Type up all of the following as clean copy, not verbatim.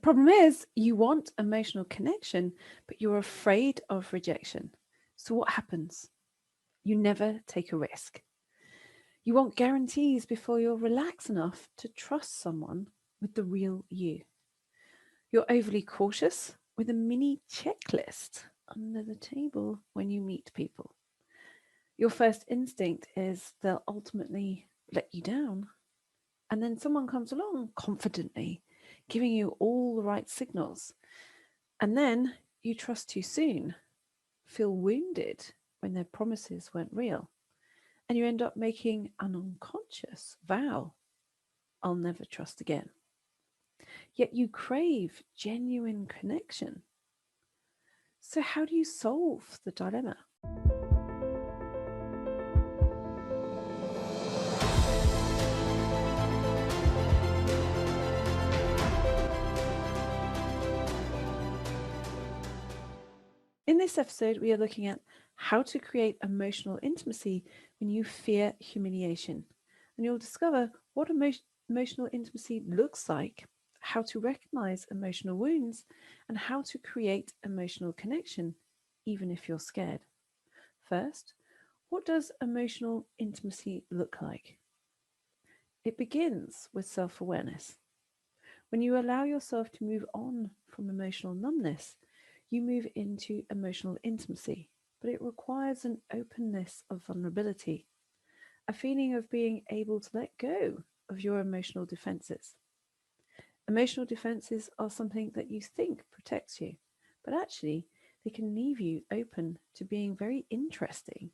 problem is you want emotional connection, but you're afraid of rejection. So what happens? You never take a risk. You want guarantees before you're relaxed enough to trust someone with the real you. You're overly cautious with a mini checklist under the table when you meet people. Your first instinct is they'll ultimately let you down. And then someone comes along confidently, giving you all the right signals. And then you trust too soon, feel wounded when their promises weren't real. And you end up making an unconscious vow, I'll never trust again. Yet you crave genuine connection. So, how do you solve the dilemma? In this episode, we are looking at how to create emotional intimacy when you fear humiliation. And you'll discover what emotional intimacy looks like, how to recognize emotional wounds, and how to create emotional connection, even if you're scared. First, what does emotional intimacy look like? It begins with self awareness. When you allow yourself to move on from emotional numbness, you move into emotional intimacy, but it requires an openness of vulnerability, a feeling of being able to let go of your emotional defenses. Emotional defenses are something that you think protects you, but actually, they can leave you open to being very interesting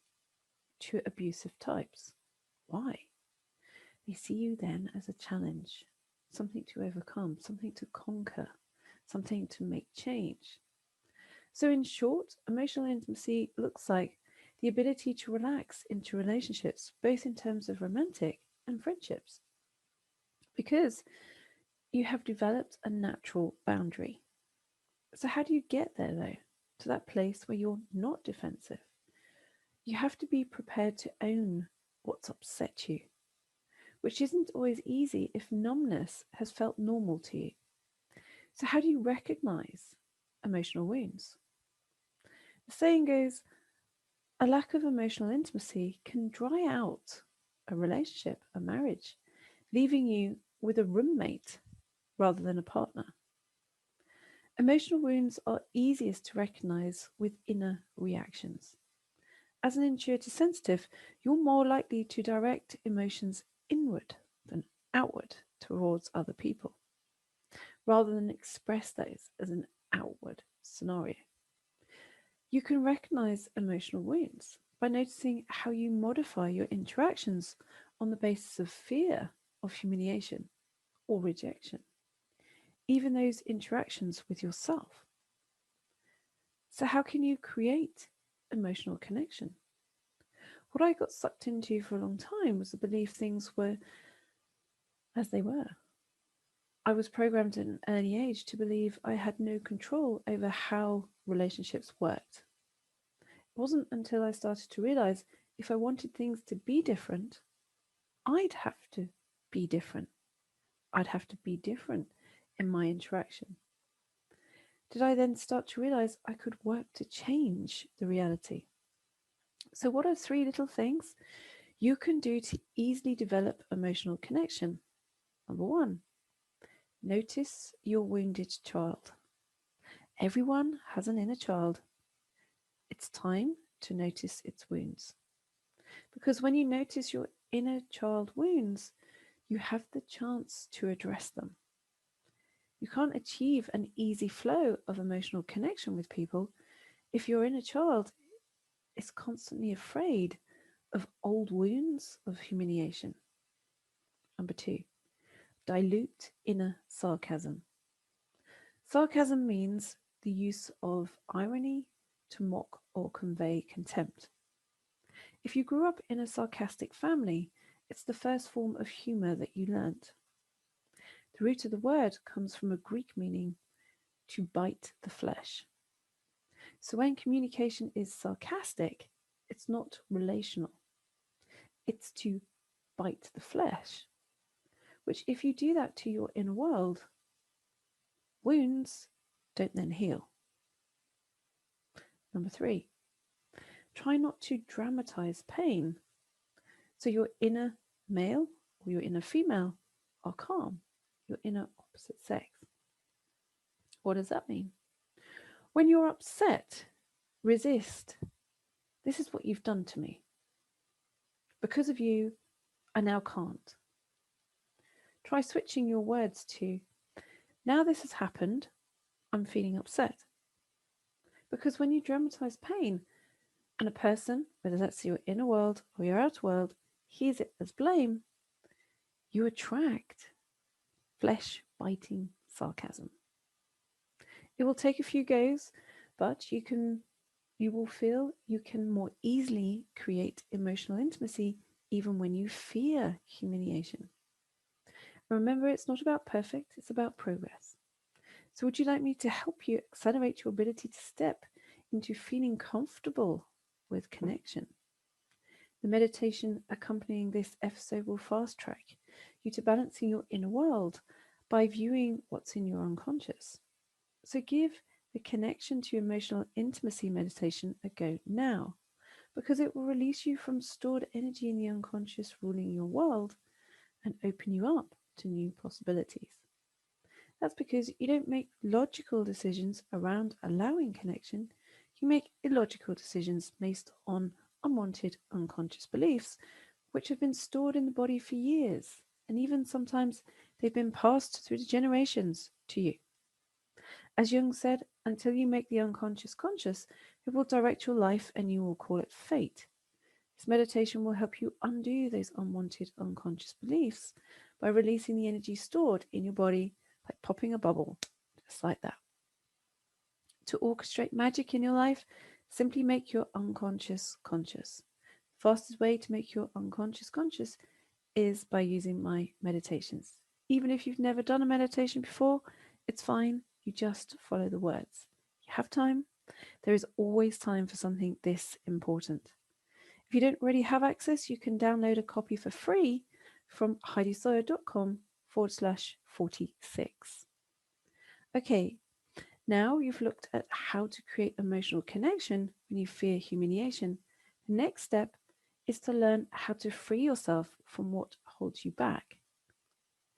to abusive types. Why? They see you then as a challenge, something to overcome, something to conquer, something to make change. So, in short, emotional intimacy looks like the ability to relax into relationships, both in terms of romantic and friendships, because you have developed a natural boundary. So, how do you get there though? To that place where you're not defensive? You have to be prepared to own what's upset you, which isn't always easy if numbness has felt normal to you. So, how do you recognize emotional wounds? The saying goes, a lack of emotional intimacy can dry out a relationship, a marriage, leaving you with a roommate rather than a partner. Emotional wounds are easiest to recognize with inner reactions. As an intuitive sensitive, you're more likely to direct emotions inward than outward towards other people, rather than express those as an outward scenario. You can recognize emotional wounds by noticing how you modify your interactions on the basis of fear of humiliation or rejection, even those interactions with yourself. So, how can you create emotional connection? What I got sucked into for a long time was the belief things were as they were. I was programmed at an early age to believe I had no control over how relationships worked. It wasn't until I started to realize if I wanted things to be different, I'd have to be different. I'd have to be different in my interaction. Did I then start to realize I could work to change the reality? So, what are three little things you can do to easily develop emotional connection? Number one, notice your wounded child. Everyone has an inner child. It's time to notice its wounds. Because when you notice your inner child wounds, you have the chance to address them. You can't achieve an easy flow of emotional connection with people if your inner child is constantly afraid of old wounds of humiliation. Number two, dilute inner sarcasm. Sarcasm means the use of irony to mock or convey contempt. If you grew up in a sarcastic family, it's the first form of humor that you learnt. The root of the word comes from a Greek meaning to bite the flesh. So when communication is sarcastic, it's not relational. It's to bite the flesh, which if you do that to your inner world, Wounds don't then heal. Number 3, try not to dramatize pain. So your inner male or your inner female are calm, your inner opposite sex. What does that mean? When you're upset, resist. This is what you've done to me. Because of you, I now can't. Try switching your words to, now this has happened, I'm feeling upset. Because when you dramatize pain and a person, whether that's your inner world or your outer world, hears it as blame, you attract flesh biting sarcasm. It will take a few goes, but you will feel you can more easily create emotional intimacy even when you fear humiliation. Remember, it's not about perfect, it's about progress. So, would you like me to help you accelerate your ability to step into feeling comfortable with connection? The meditation accompanying this episode will fast track you to balancing your inner world by viewing what's in your unconscious. So, give the connection to emotional intimacy meditation a go now, because it will release you from stored energy in the unconscious ruling your world and open you up to new possibilities. That's because you don't make logical decisions around allowing connection, you make illogical decisions based on unwanted unconscious beliefs, which have been stored in the body for years, and even sometimes they've been passed through the generations to you. As Jung said, until you make the unconscious conscious, it will direct your life and you will call it fate. This meditation will help you undo those unwanted unconscious beliefs by releasing the energy stored in your body, like popping a bubble, just like that. To orchestrate magic in your life, simply make your unconscious conscious. The fastest way to make your unconscious conscious is by using my meditations. Even if you've never done a meditation before, it's fine. You just follow the words. You have time. There is always time for something this important. If you don't already have access, you can download a copy for free from heidisawyer.com/46. Okay, now you've looked at how to create emotional connection when you fear humiliation. The next step is to learn how to free yourself from what holds you back.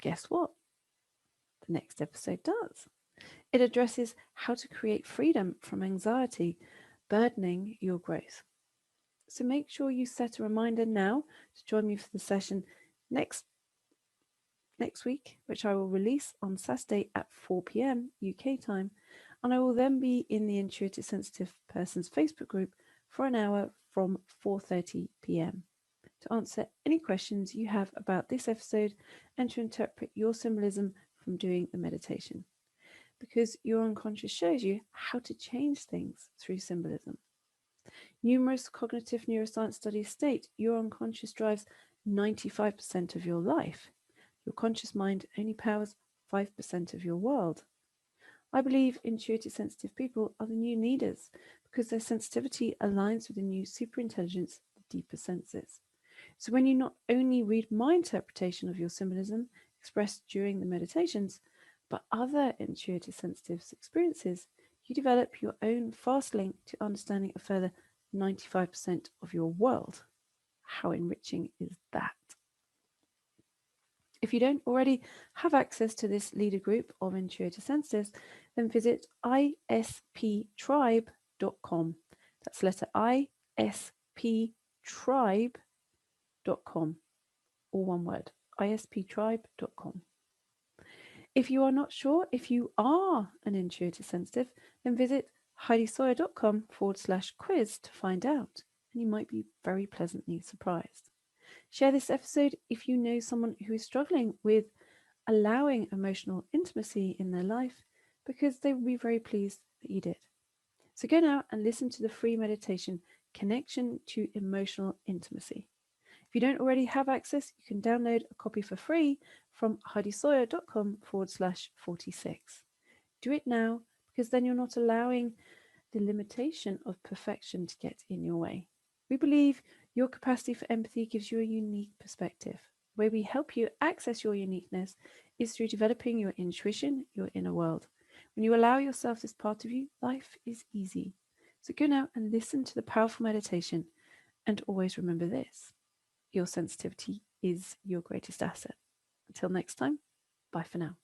Guess what? The next episode does. It addresses how to create freedom from anxiety burdening your growth. So make sure you set a reminder now to join me for the session next week, which I will release on Saturday at 4 p.m. UK time, and I will then be in the Intuitive Sensitive Persons Facebook group for an hour from 4:30 p.m. to answer any questions you have about this episode and to interpret your symbolism from doing the meditation, because your unconscious shows you how to change things through symbolism. Numerous cognitive neuroscience studies state your unconscious drives 95% of your life. Your conscious mind only powers 5% of your world. I believe intuitive sensitive people are the new leaders because their sensitivity aligns with the new superintelligence, the deeper senses. So when you not only read my interpretation of your symbolism expressed during the meditations, but other intuitive sensitives' experiences, you develop your own fast link to understanding a further 95% of your world. How enriching is that? If you don't already have access to this leader group of intuitive sensitives, then visit isptribe.com. That's letter I, isptribe.com, all one word, isptribe.com. If you are not sure if you are an intuitive sensitive, then visit heidisawyer.com/quiz to find out, and you might be very pleasantly surprised. Share this episode if you know someone who is struggling with allowing emotional intimacy in their life, because they will be very pleased that you did. So go now and listen to the free meditation, Connection to Emotional Intimacy. If you don't already have access, you can download a copy for free from heidisawyer.com/46. Do it now, because then you're not allowing the limitation of perfection to get in your way. We believe your capacity for empathy gives you a unique perspective. The way we help you access your uniqueness is through developing your intuition, your inner world. When you allow yourself this part of you, life is easy. So go now and listen to the powerful meditation, and always remember this: your sensitivity is your greatest asset. Until next time, bye for now.